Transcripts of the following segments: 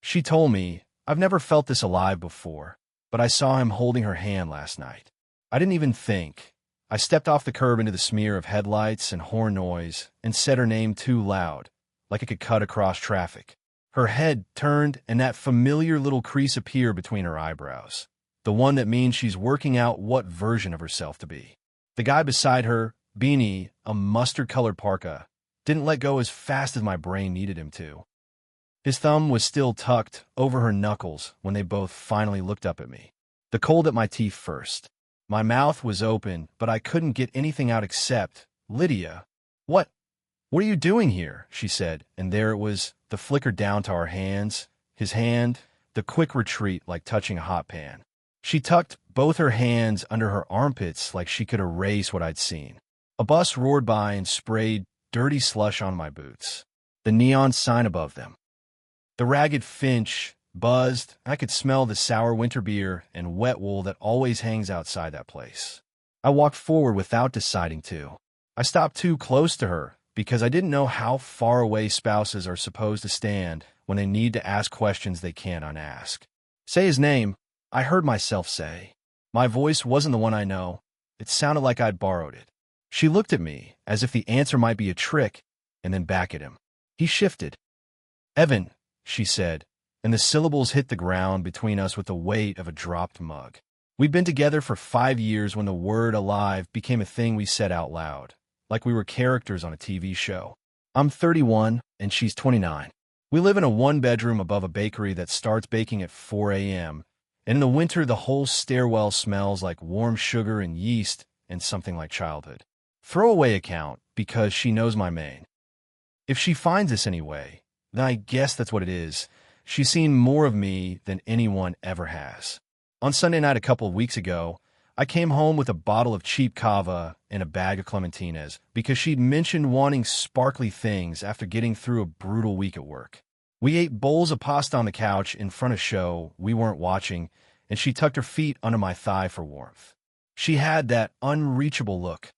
She told me, "I've never felt this alive before, but I saw him holding her hand last night." I didn't even think. I stepped off the curb into the smear of headlights and horn noise and said her name too loud, like it could cut across traffic. Her head turned, and that familiar little crease appeared between her eyebrows, the one that means she's working out what version of herself to be. The guy beside her, beanie, a mustard-colored parka, didn't let go as fast as my brain needed him to. His thumb was still tucked over her knuckles when they both finally looked up at me. The cold at my teeth first. My mouth was open, but I couldn't get anything out except, "Lydia, what are you doing here?" she said, and there it was, the flicker down to our hands, his hand, the quick retreat like touching a hot pan. She tucked both her hands under her armpits like she could erase what I'd seen. A bus roared by and sprayed dirty slush on my boots, the neon sign above them. The ragged finch buzzed. I could smell the sour winter beer and wet wool that always hangs outside that place. I walked forward without deciding to. I stopped too close to her because I didn't know how far away spouses are supposed to stand when they need to ask questions they can't unask. "Say his name," I heard myself say. My voice wasn't the one I know. It sounded like I'd borrowed it. She looked at me as if the answer might be a trick, and then back at him. He shifted. "Evan," she said, and the syllables hit the ground between us with the weight of a dropped mug. We'd been together for 5 years when the word alive became a thing we said out loud, like we were characters on a TV show. I'm 31, and she's 29. We live in a one-bedroom above a bakery that starts baking at 4 a.m., and in the winter the whole stairwell smells like warm sugar and yeast and something like childhood. Throwaway account, because she knows my main. If she finds this anyway, then I guess that's what it is. She's seen more of me than anyone ever has. On Sunday night a couple of weeks ago, I came home with a bottle of cheap cava and a bag of clementines because she'd mentioned wanting sparkly things after getting through a brutal week at work. We ate bowls of pasta on the couch in front of a show we weren't watching, and she tucked her feet under my thigh for warmth. She had that unreachable look.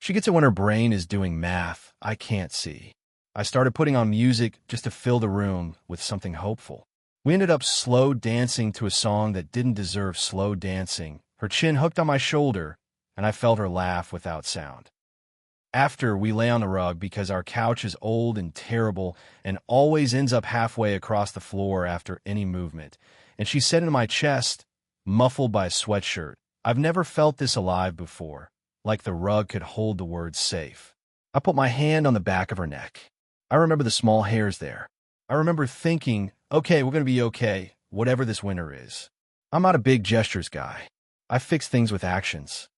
She gets it when her brain is doing math I can't see. I started putting on music just to fill the room with something hopeful. We ended up slow dancing to a song that didn't deserve slow dancing. Her chin hooked on my shoulder, and I felt her laugh without sound. After, we lay on the rug because our couch is old and terrible and always ends up halfway across the floor after any movement, and she said into my chest, muffled by a sweatshirt, "I've never felt this alive before," like the rug could hold the word safe. I put my hand on the back of her neck. I remember the small hairs there. I remember thinking, okay, we're going to be okay, whatever this winter is. I'm not a big gestures guy. I fix things with actions.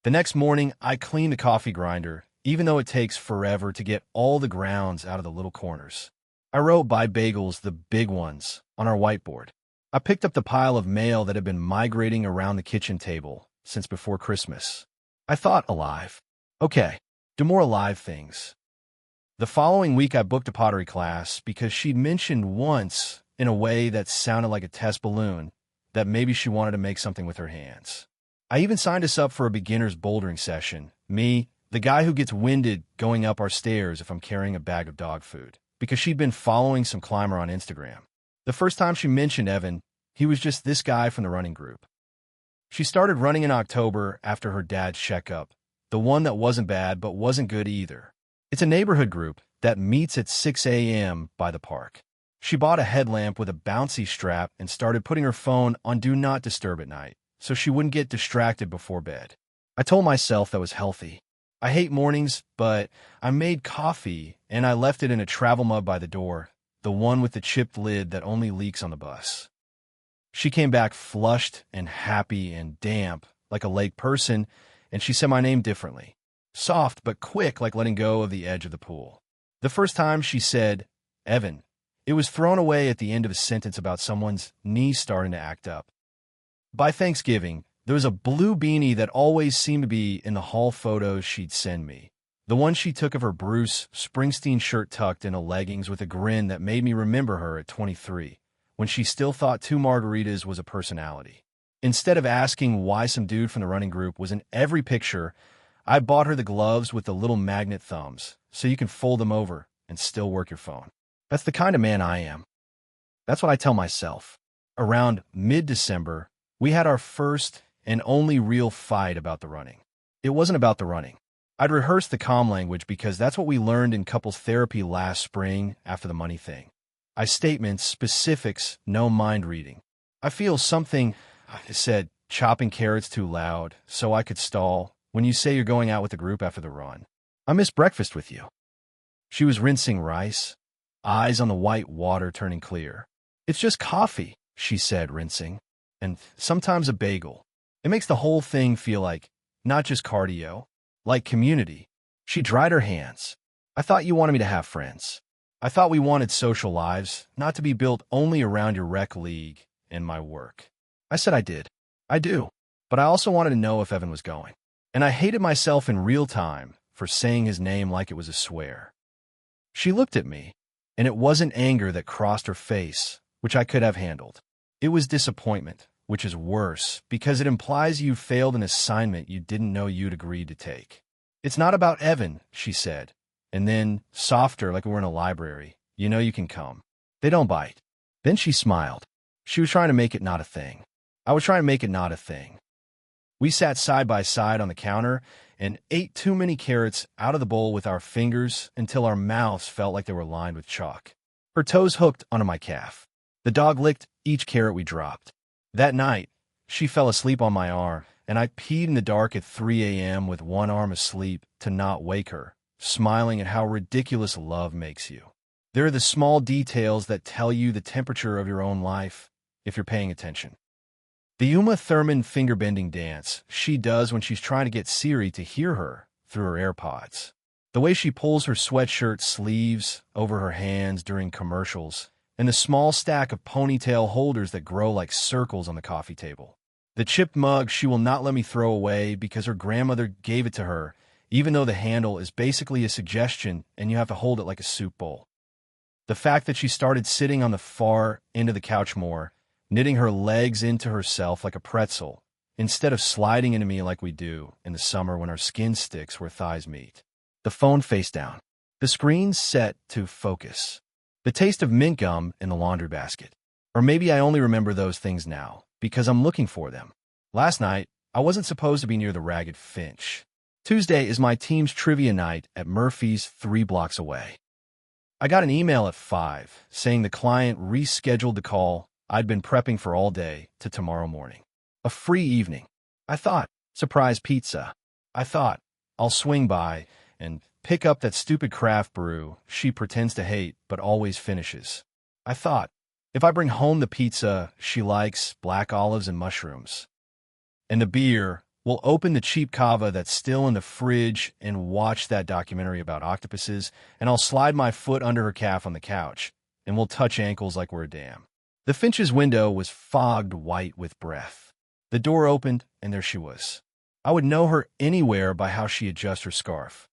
The next morning, I cleaned the coffee grinder, even though it takes forever to get all the grounds out of the little corners. I wrote "buy bagels," the big ones, on our whiteboard. I picked up the pile of mail that had been migrating around the kitchen table since before Christmas. I thought alive. Okay, do more alive things. The following week, I booked a pottery class because she'd mentioned once, in a way that sounded like a test balloon, that maybe she wanted to make something with her hands. I even signed us up for a beginner's bouldering session. Me, the guy who gets winded going up our stairs if I'm carrying a bag of dog food, because she'd been following some climber on Instagram. The first time she mentioned Evan, he was just this guy from the running group. She started running in October after her dad's checkup, the one that wasn't bad but wasn't good either. It's a neighborhood group that meets at 6 a.m. by the park. She bought a headlamp with a bouncy strap and started putting her phone on Do Not Disturb at night, so she wouldn't get distracted before bed. I told myself that was healthy. I hate mornings, but I made coffee and I left it in a travel mug by the door, the one with the chipped lid that only leaks on the bus. She came back flushed and happy and damp, like a lake person, and she said my name differently. Soft but quick, like letting go of the edge of the pool. The first time she said, "Evan," it was thrown away at the end of a sentence about someone's knees starting to act up. By Thanksgiving, there was a blue beanie that always seemed to be in the hall photos she'd send me. The one she took of her Bruce Springsteen shirt tucked into leggings with a grin that made me remember her at 23, when she still thought 2 margaritas was a personality. Instead of asking why some dude from the running group was in every picture, I bought her the gloves with the little magnet thumbs, so you can fold them over and still work your phone. That's the kind of man I am. That's what I tell myself. Around mid-December, we had our first and only real fight about the running. It wasn't about the running. I'd rehearsed the calm language because that's what we learned in couples therapy last spring after the money thing. Statements, specifics, no mind reading. I feel something, I said, chopping carrots too loud so I could stall when you say you're going out with the group after the run. I miss breakfast with you. She was rinsing rice, eyes on the white water turning clear. It's just coffee, she said, rinsing, and sometimes a bagel. It makes the whole thing feel like not just cardio, like community. She dried her hands. I thought you wanted me to have friends. I thought we wanted social lives, not to be built only around your rec league and my work. I said I did. I do. But I also wanted to know if Evan was going. And I hated myself in real time for saying his name like it was a swear. She looked at me, and it wasn't anger that crossed her face, which I could have handled. It was disappointment, which is worse because it implies you failed an assignment you didn't know you'd agreed to take. It's not about Evan, she said, and then, softer like we were in a library, you know you can come. They don't bite. Then she smiled. She was trying to make it not a thing. I was trying to make it not a thing. We sat side by side on the counter and ate too many carrots out of the bowl with our fingers until our mouths felt like they were lined with chalk. Her toes hooked onto my calf. The dog licked each carrot we dropped. That night, she fell asleep on my arm, and I peed in the dark at 3 a.m. with one arm asleep to not wake her, smiling at how ridiculous love makes you. There are the small details that tell you the temperature of your own life, if you're paying attention. The Uma Thurman finger-bending dance she does when she's trying to get Siri to hear her through her AirPods. The way she pulls her sweatshirt sleeves over her hands during commercials, and the small stack of ponytail holders that grow like circles on the coffee table. The chipped mug she will not let me throw away because her grandmother gave it to her, even though the handle is basically a suggestion and you have to hold it like a soup bowl. The fact that she started sitting on the far end of the couch more, knitting her legs into herself like a pretzel, instead of sliding into me like we do in the summer when our skin sticks where thighs meet. The phone face down. The screen set to focus. The taste of mint gum in the laundry basket. Or maybe I only remember those things now, because I'm looking for them. Last night, I wasn't supposed to be near the Ragged Finch. Tuesday is my team's trivia night at Murphy's 3 blocks away. I got an email at 5 saying the client rescheduled the call I'd been prepping for all day to tomorrow morning. A free evening. I thought, surprise pizza. I thought, I'll swing by and pick up that stupid craft brew she pretends to hate but always finishes. I thought, if I bring home the pizza she likes, black olives and mushrooms, and the beer, we'll open the cheap cava that's still in the fridge and watch that documentary about octopuses, and I'll slide my foot under her calf on the couch, and we'll touch ankles like we're a dam. The Finch's window was fogged white with breath. The door opened, and there she was. I would know her anywhere by how she adjusts her scarf.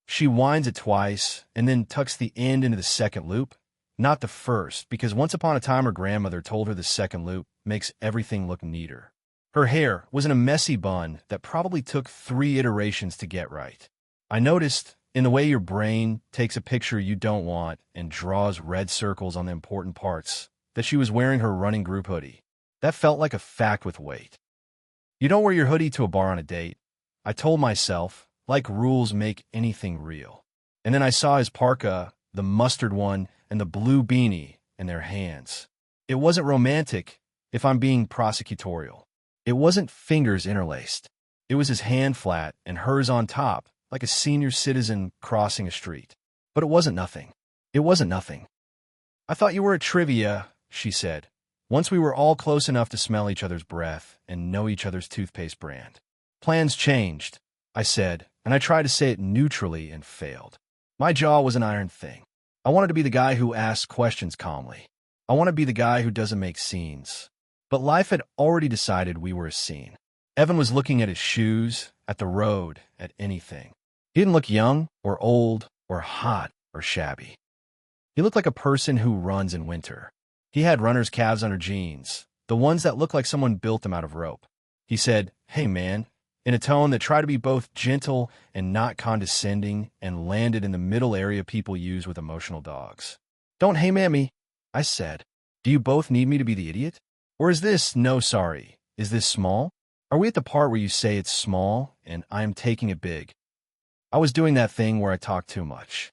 She winds it twice, and then tucks the end into the second loop, not the first, because once upon a time her grandmother told her the second loop makes everything look neater. Her hair was in a messy bun that probably took 3 iterations to get right. I noticed, in the way your brain takes a picture you don't want and draws red circles on the important parts, that she was wearing her running group hoodie. That felt like a fact with weight. You don't wear your hoodie to a bar on a date, I told myself, like rules make anything real. And then I saw his parka, the mustard one, and the blue beanie in their hands. It wasn't romantic, if I'm being prosecutorial. It wasn't fingers interlaced. It was his hand flat and hers on top, like a senior citizen crossing a street. But it wasn't nothing. It wasn't nothing. I thought you were at trivia, she said, once we were all close enough to smell each other's breath and know each other's toothpaste brand. Plans changed, I said, and I tried to say it neutrally and failed. My jaw was an iron thing. I wanted to be the guy who asks questions calmly. I want to be the guy who doesn't make scenes. But life had already decided we were a scene. Evan was looking at his shoes, at the road, at anything. He didn't look young or old or hot or shabby. He looked like a person who runs in winter. He had runner's calves under jeans, the ones that looked like someone built them out of rope. He said, "Hey man," in a tone that tried to be both gentle and not condescending and landed in the middle area people use with emotional dogs. "Don't hey man me," I said. Do you both need me to be the idiot? Or is this, no, sorry, is this small? Are we at the part where you say it's small and I am taking it big? I was doing that thing where I talk too much.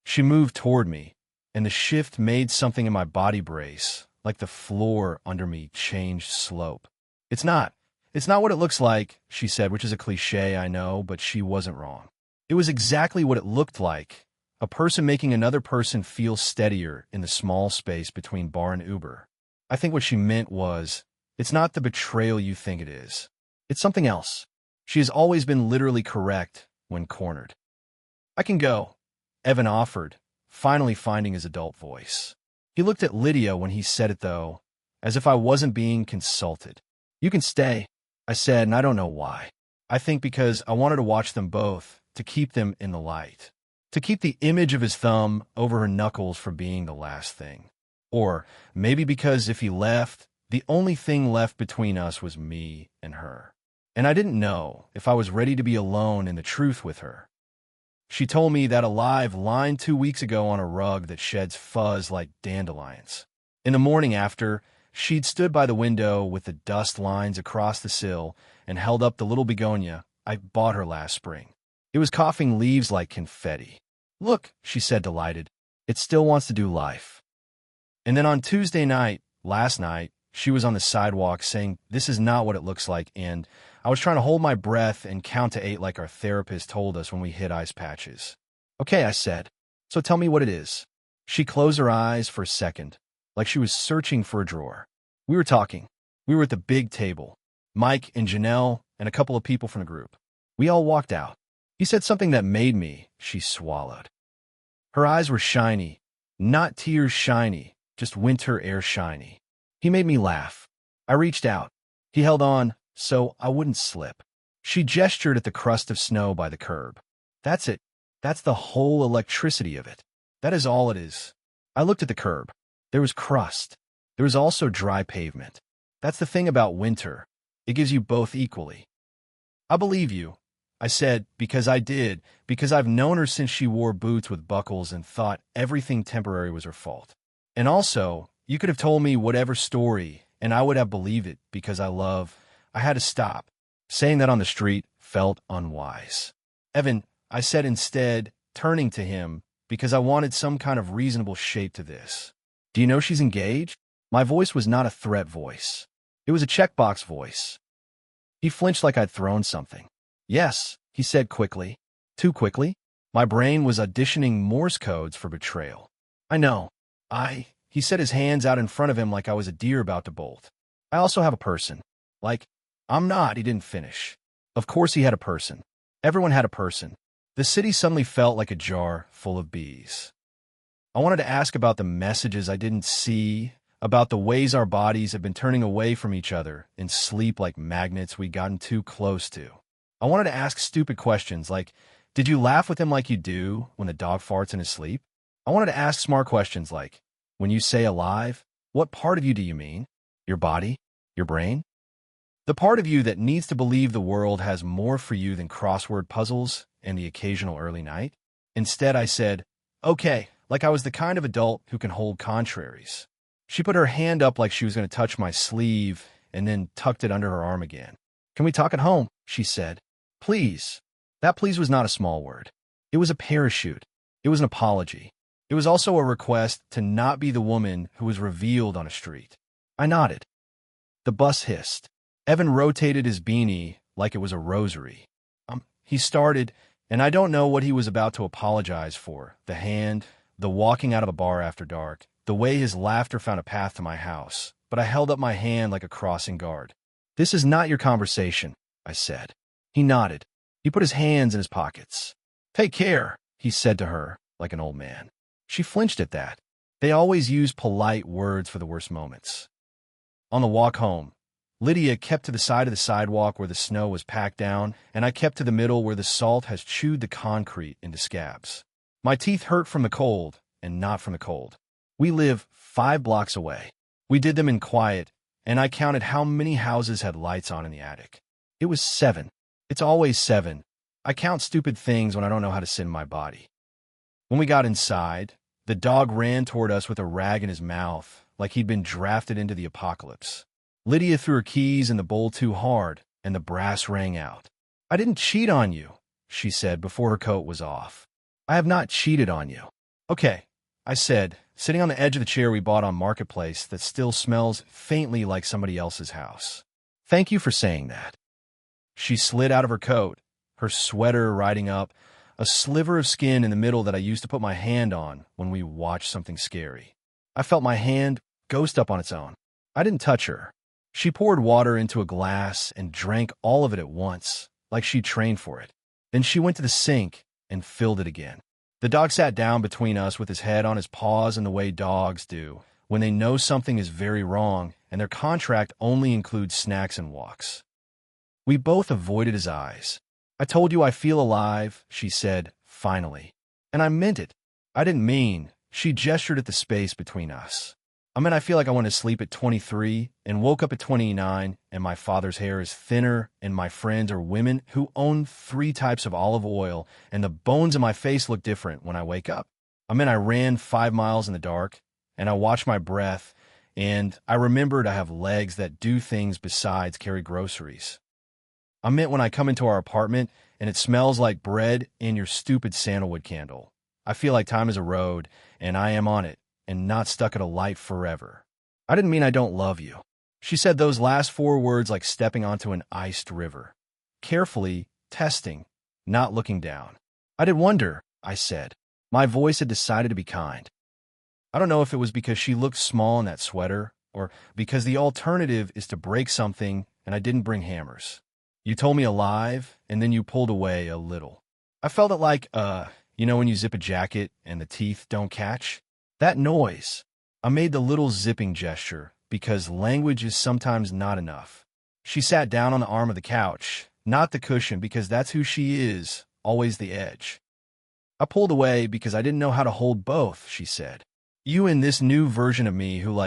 She moved toward me, and the shift made something in my body brace, like the floor under me changed slope. It's not what it looks like, she said, which is a cliche, I know, but she wasn't wrong. It was exactly what it looked like, a person making another person feel steadier in the small space between bar and Uber. I think what she meant was, it's not the betrayal you think it is. It's something else. She has always been literally correct when cornered. I can go, Evan offered, finally finding his adult voice. He looked at Lydia when he said it, though, as if I wasn't being consulted. You can stay, I said, and I don't know why. I think because I wanted to watch them both, to keep them in the light. To keep the image of his thumb over her knuckles for being the last thing. Or maybe because if he left, the only thing left between us was me and her. And I didn't know if I was ready to be alone in the truth with her. She told me that alive line 2 weeks ago on a rug that sheds fuzz like dandelions. In the morning after, she'd stood by the window with the dust lines across the sill and held up the little begonia I bought her last spring. It was coughing leaves like confetti. Look, she said, delighted. It still wants to do life. And then on Tuesday night, last night, she was on the sidewalk saying, this is not what it looks like, and I was trying to hold my breath and count to 8 like our therapist told us when we hit ice patches. Okay, I said. So tell me what it is. She closed her eyes for a second, like she was searching for a drawer. We were talking. We were at the big table. Mike and Janelle and a couple of people from the group. We all walked out. He said something that made me, she swallowed. Her eyes were shiny, not tears shiny, just winter air shiny. He made me laugh. I reached out. He held on, so I wouldn't slip. She gestured at the crust of snow by the curb. That's it. That's the whole electricity of it. That is all it is. I looked at the curb. There was crust. There was also dry pavement. That's the thing about winter. It gives you both equally. I believe you, I said, because I've known her since she wore boots with buckles and thought everything temporary was her fault. And also, you could have told me whatever story, and I would have believed it because I had to stop. Saying that on the street felt unwise. Evan, I said instead, turning to him, because I wanted some kind of reasonable shape to this. Do you know she's engaged? My voice was not a threat voice. It was a checkbox voice. He flinched like I'd thrown something. Yes, he said quickly. Too quickly? My brain was auditioning Morse codes for betrayal. I know. He set his hands out in front of him like I was a deer about to bolt. I also have a person. Like, I'm not, he didn't finish. Of course he had a person. Everyone had a person. The city suddenly felt like a jar full of bees. I wanted to ask about the messages I didn't see, about the ways our bodies have been turning away from each other in sleep like magnets we'd gotten too close to. I wanted to ask stupid questions like, did you laugh with him like you do when the dog farts in his sleep? I wanted to ask smart questions like, when you say alive, what part of you do you mean? Your body? Your brain? The part of you that needs to believe the world has more for you than crossword puzzles and the occasional early night? Instead, I said, okay, like I was the kind of adult who can hold contraries. She put her hand up like she was going to touch my sleeve and then tucked it under her arm again. Can we talk at home? She said. Please. That please was not a small word. It was a parachute. It was an apology. It was also a request to not be the woman who was revealed on a street. I nodded. The bus hissed. Evan rotated his beanie like it was a rosary. He started, and I don't know what he was about to apologize for. The hand, the walking out of a bar after dark, the way his laughter found a path to my house. But I held up my hand like a crossing guard. This is not your conversation, I said. He nodded. He put his hands in his pockets. Take care, he said to her, like an old man. She flinched at that. They always use polite words for the worst moments. On the walk home, Lydia kept to the side of the sidewalk where the snow was packed down, and I kept to the middle where the salt has chewed the concrete into scabs. My teeth hurt from the cold, and not from the cold. We live 5 blocks away. We did them in quiet, and I counted how many houses had lights on in the attic. It was 7. It's always 7. I count stupid things when I don't know how to sit in my body. When we got inside, the dog ran toward us with a rag in his mouth, like he'd been drafted into the apocalypse. Lydia threw her keys in the bowl too hard, and the brass rang out. "I didn't cheat on you," she said before her coat was off. "I have not cheated on you." "Okay," I said, sitting on the edge of the chair we bought on Marketplace that still smells faintly like somebody else's house. "Thank you for saying that." She slid out of her coat, her sweater riding up, a sliver of skin in the middle that I used to put my hand on when we watched something scary. I felt my hand ghost up on its own. I didn't touch her. She poured water into a glass and drank all of it at once, like she'd trained for it. Then she went to the sink and filled it again. The dog sat down between us with his head on his paws in the way dogs do when they know something is very wrong and their contract only includes snacks and walks. We both avoided his eyes. "I told you I feel alive," she said, finally. And I meant it. I didn't mean. She gestured at the space between us. I meant I feel like I went to sleep at 23 and woke up at 29, and my father's hair is thinner, and my friends are women who own 3 types of olive oil, and the bones in my face look different when I wake up. I meant I ran 5 miles in the dark, and I watched my breath, and I remembered I have legs that do things besides carry groceries. I meant when I come into our apartment, and it smells like bread and your stupid sandalwood candle. I feel like time is a road, and I am on it, and not stuck at a light forever. I didn't mean I don't love you. She said those last 4 words like stepping onto an iced river. Carefully, testing, not looking down. I did wonder, I said. My voice had decided to be kind. I don't know if it was because she looked small in that sweater, or because the alternative is to break something and I didn't bring hammers. You told me alive, and then you pulled away a little. I felt it like, when you zip a jacket and the teeth don't catch? That noise. I made the little zipping gesture because language is sometimes not enough. She sat down on the arm of the couch, not the cushion because that's who she is, always the edge. I pulled away because I didn't know how to hold both, she said. You and this new version of me who,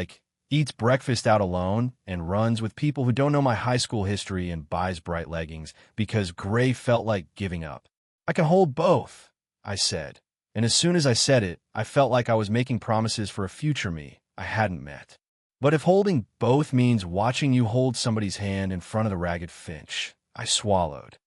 eats breakfast out alone and runs with people who don't know my high school history and buys bright leggings because gray felt like giving up. I can hold both, I said. And as soon as I said it, I felt like I was making promises for a future me I hadn't met. But if holding both means watching you hold somebody's hand in front of the ragged finch, I swallowed.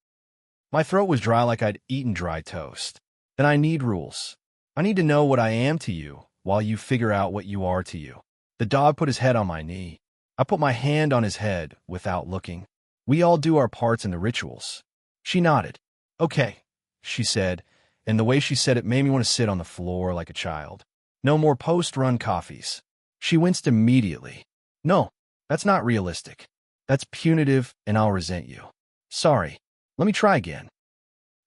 My throat was dry like I'd eaten dry toast. Then I need rules. I need to know what I am to you while you figure out what you are to you. The dog put his head on my knee. I put my hand on his head without looking. We all do our parts in the rituals. She nodded. Okay, she said. And the way she said it made me want to sit on the floor like a child. No more post-run coffees. She winced immediately. No, that's not realistic. That's punitive, and I'll resent you. Sorry. Let me try again.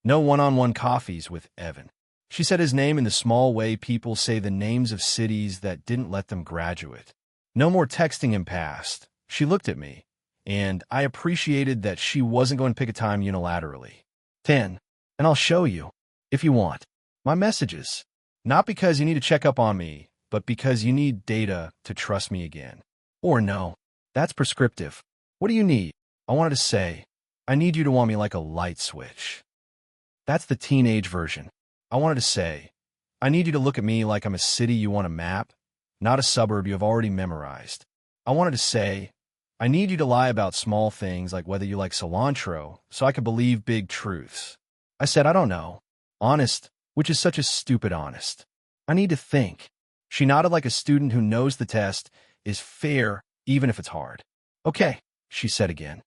No one-on-one coffees with Evan. She said his name in the small way people say the names of cities that didn't let them graduate. No more texting him past. She looked at me, and I appreciated that she wasn't going to pick a time unilaterally. 10. And I'll show you. If you want, my messages. Not because you need to check up on me, but because you need data to trust me again. Or no, that's prescriptive. What do you need? I wanted to say, I need you to want me like a light switch. That's the teenage version. I wanted to say, I need you to look at me like I'm a city you want to map, not a suburb you have already memorized. I wanted to say, I need you to lie about small things like whether you like cilantro so I could believe big truths. I said, I don't know. Honest, which is such a stupid honest. I need to think. She nodded like a student who knows the test is fair even if it's hard. Okay, she said again.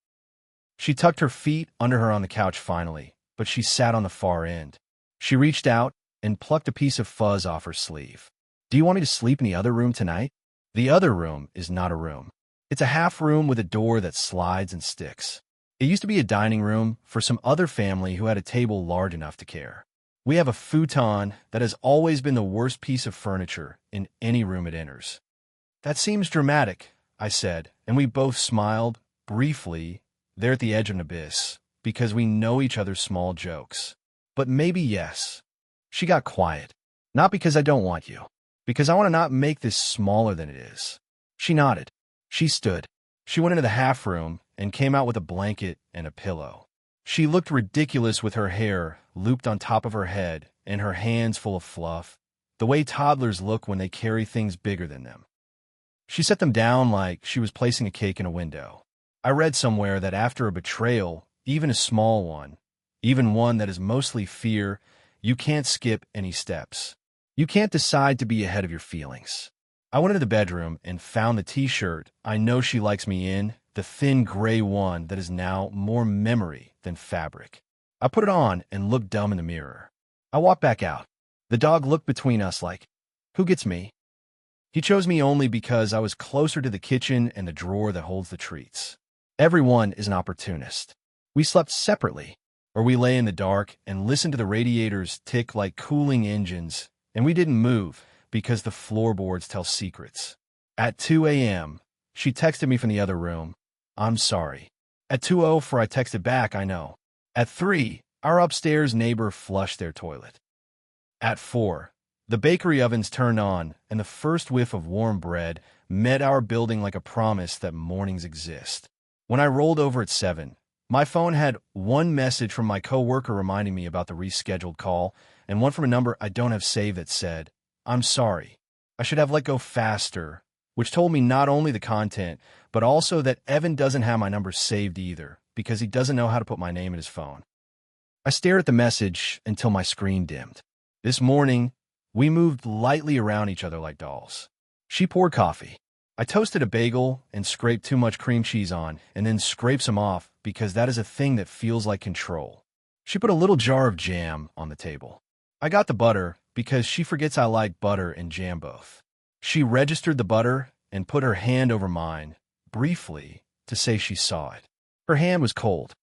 She tucked her feet under her on the couch finally, but she sat on the far end. She reached out and plucked a piece of fuzz off her sleeve. Do you want me to sleep in the other room tonight? The other room is not a room. It's a half room with a door that slides and sticks. It used to be a dining room for some other family who had a table large enough to care. We have a futon that has always been the worst piece of furniture in any room it enters. That seems dramatic, I said, and we both smiled, briefly, there at the edge of an abyss, because we know each other's small jokes. But maybe yes. She got quiet. Not because I don't want you. Because I want to not make this smaller than it is. She nodded. She stood. She went into the half room and came out with a blanket and a pillow. She looked ridiculous with her hair looped on top of her head and her hands full of fluff, the way toddlers look when they carry things bigger than them. She set them down like she was placing a cake in a window. I read somewhere that after a betrayal, even a small one, even one that is mostly fear, you can't skip any steps. You can't decide to be ahead of your feelings. I went into the bedroom and found the t-shirt I know she likes me in, the thin gray one that is now more memory than fabric. I put it on and looked dumb in the mirror. I walked back out. The dog looked between us like, who gets me? He chose me only because I was closer to the kitchen and the drawer that holds the treats. Everyone is an opportunist. We slept separately, or we lay in the dark and listened to the radiators tick like cooling engines, and we didn't move because the floorboards tell secrets. At 2 a.m., she texted me from the other room, I'm sorry. At 2:04, I texted back, I know. At 3, our upstairs neighbor flushed their toilet. At 4, the bakery ovens turned on, and the first whiff of warm bread met our building like a promise that mornings exist. When I rolled over at 7, my phone had one message from my coworker reminding me about the rescheduled call, and one from a number I don't have saved that said, I'm sorry. I should have let go faster, which told me not only the content, but also that Evan doesn't have my number saved either, because he doesn't know how to put my name in his phone. I stared at the message until my screen dimmed. This morning, we moved lightly around each other like dolls. She poured coffee. I toasted a bagel and scraped too much cream cheese on, and then scraped some off because that is a thing that feels like control. She put a little jar of jam on the table. I got the butter because she forgets I like butter and jam both. She registered the butter and put her hand over mine, briefly, to say she saw it. Her hand was cold.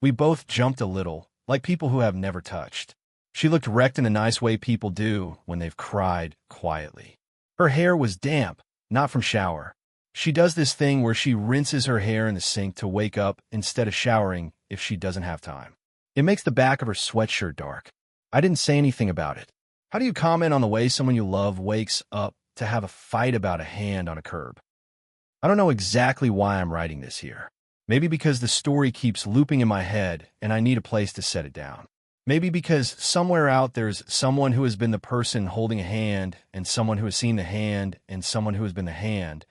We both jumped a little, like people who have never touched. She looked wrecked in a nice way people do when they've cried quietly. Her hair was damp, not from shower. She does this thing where she rinses her hair in the sink to wake up instead of showering if she doesn't have time. It makes the back of her sweatshirt dark. I didn't say anything about it. How do you comment on the way someone you love wakes up to have a fight about a hand on a curb? I don't know exactly why I'm writing this here. Maybe because the story keeps looping in my head and I need a place to set it down. Maybe because somewhere out there's someone who has been the person holding a hand and someone who has seen the hand and someone who has been the hand,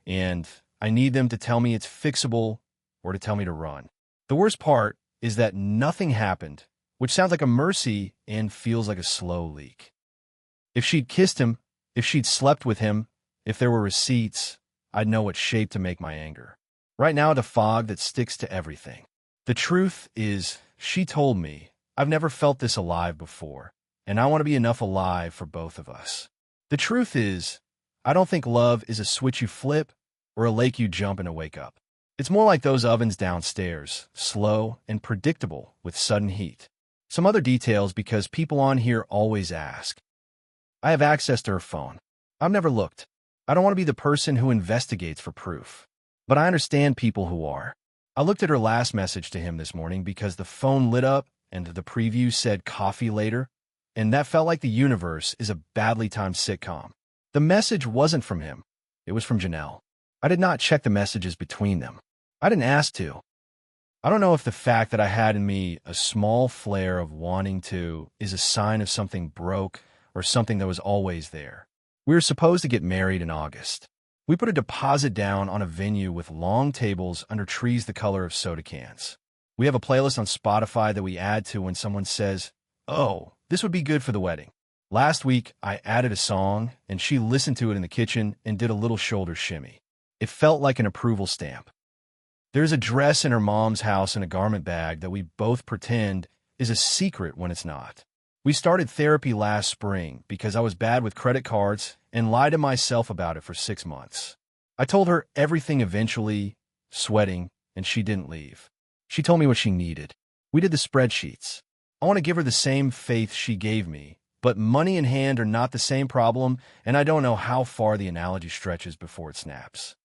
and I need them to tell me it's fixable or to tell me to run. The worst part is that nothing happened, which sounds like a mercy and feels like a slow leak. If she'd kissed him, if she'd slept with him, if there were receipts, I'd know what shape to make my anger. Right now, the fog that sticks to everything. The truth is, she told me, I've never felt this alive before, and I want to be enough alive for both of us. The truth is, I don't think love is a switch you flip or a lake you jump in and wake up. It's more like those ovens downstairs, slow and predictable with sudden heat. Some other details because people on here always ask. I have access to her phone. I've never looked. I don't want to be the person who investigates for proof. But I understand people who are. I looked at her last message to him this morning because the phone lit up and the preview said coffee later, and that felt like the universe is a badly timed sitcom. The message wasn't from him. It was from Janelle. I did not check the messages between them. I didn't ask to. I don't know if the fact that I had in me a small flare of wanting to is a sign of something broke or something that was always there. We were supposed to get married in August. We put a deposit down on a venue with long tables under trees the color of soda cans. We have a playlist on Spotify that we add to when someone says, oh, this would be good for the wedding. Last week, I added a song, and she listened to it in the kitchen and did a little shoulder shimmy. It felt like an approval stamp. There's a dress in her mom's house in a garment bag that we both pretend is a secret when it's not. We started therapy last spring because I was bad with credit cards and lied to myself about it for 6 months. I told her everything eventually, sweating, and she didn't leave. She told me what she needed. We did the spreadsheets. I want to give her the same faith she gave me, but money in hand are not the same problem, and I don't know how far the analogy stretches before it snaps.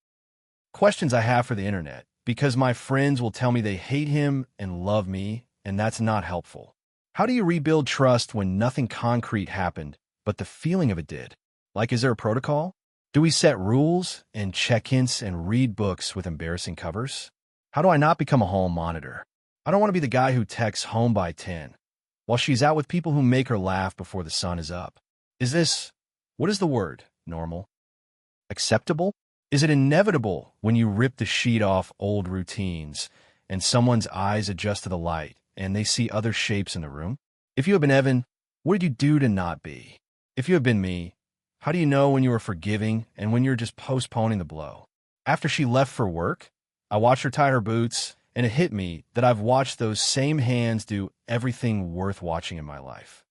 Questions I have for the internet, because my friends will tell me they hate him and love me, and that's not helpful. How do you rebuild trust when nothing concrete happened, but the feeling of it did? Like, is there a protocol? Do we set rules and check hints and read books with embarrassing covers? How do I not become a hall monitor? I don't want to be the guy who texts home by 10, while she's out with people who make her laugh before the sun is up. Is this, what is the word, normal? Acceptable? Is it inevitable when you rip the sheet off old routines and someone's eyes adjust to the light and they see other shapes in the room? If you have been Evan, what did you do to not be? If you have been me, how do you know when you are forgiving and when you're just postponing the blow? After she left for work, I watched her tie her boots, and it hit me that I've watched those same hands do everything worth watching in my life.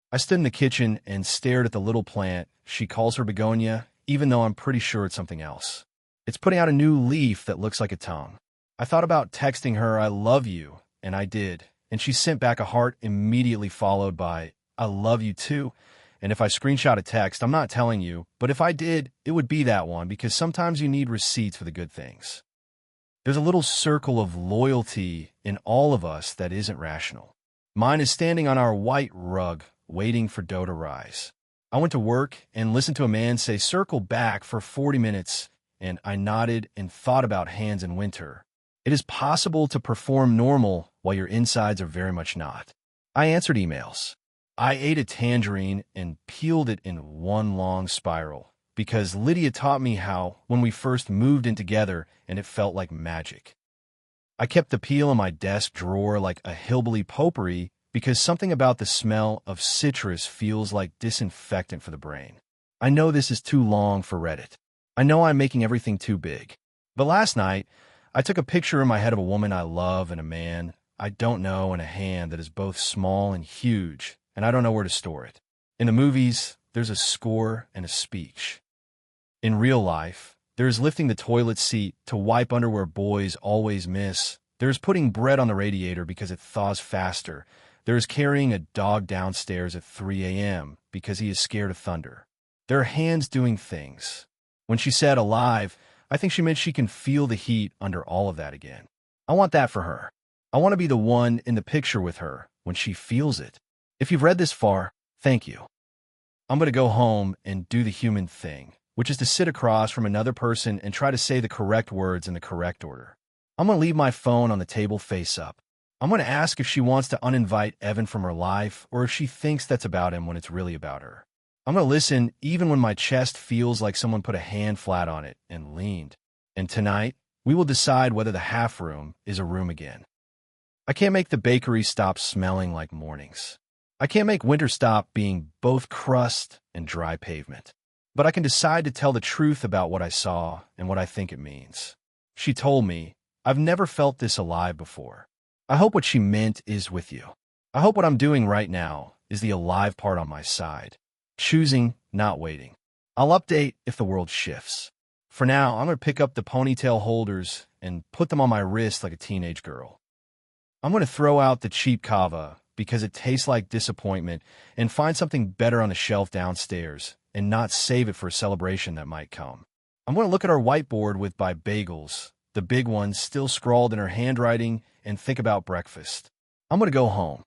I stood in the kitchen and stared at the little plant she calls her begonia, even though I'm pretty sure it's something else. It's putting out a new leaf that looks like a tongue. I thought about texting her, "I love you," and I did, and she sent back a heart immediately followed by, "I love you too." And if I screenshot a text, I'm not telling you, but if I did, it would be that one because sometimes you need receipts for the good things. There's a little circle of loyalty in all of us that isn't rational. Mine is standing on our white rug, waiting for dough to rise. I went to work and listened to a man say, "Circle back" for 40 minutes, and I nodded and thought about hands in winter. It is possible to perform normal while your insides are very much not. I answered emails. I ate a tangerine and peeled it in one long spiral because Lydia taught me how when we first moved in together, and it felt like magic. I kept the peel in my desk drawer like a hillbilly potpourri because something about the smell of citrus feels like disinfectant for the brain. I know this is too long for Reddit. I know I'm making everything too big. But last night, I took a picture in my head of a woman I love and a man I don't know and a hand that is both small and huge, and I don't know where to store it. In the movies, there's a score and a speech. In real life, there's lifting the toilet seat to wipe under where boys always miss. There's putting bread on the radiator because it thaws faster. There's carrying a dog downstairs at 3 a.m. because he is scared of thunder. There are hands doing things. When she said alive, I think she meant she can feel the heat under all of that again. I want that for her. I want to be the one in the picture with her when she feels it. If you've read this far, thank you. I'm going to go home and do the human thing, which is to sit across from another person and try to say the correct words in the correct order. I'm going to leave my phone on the table face up. I'm going to ask if she wants to uninvite Evan from her life or if she thinks that's about him when it's really about her. I'm going to listen even when my chest feels like someone put a hand flat on it and leaned. And tonight, we will decide whether the half room is a room again. I can't make the bakery stop smelling like mornings. I can't make winter stop being both crust and dry pavement. But I can decide to tell the truth about what I saw and what I think it means. She told me, "I've never felt this alive before." I hope what she meant is with you. I hope what I'm doing right now is the alive part on my side. Choosing, not waiting. I'll update if the world shifts. For now, I'm going to pick up the ponytail holders and put them on my wrist like a teenage girl. I'm going to throw out the cheap kava because it tastes like disappointment and find something better on the shelf downstairs and not save it for a celebration that might come. I'm going to look at our whiteboard with "by bagels," the big one still scrawled in her handwriting, and think about breakfast. I'm going to go home.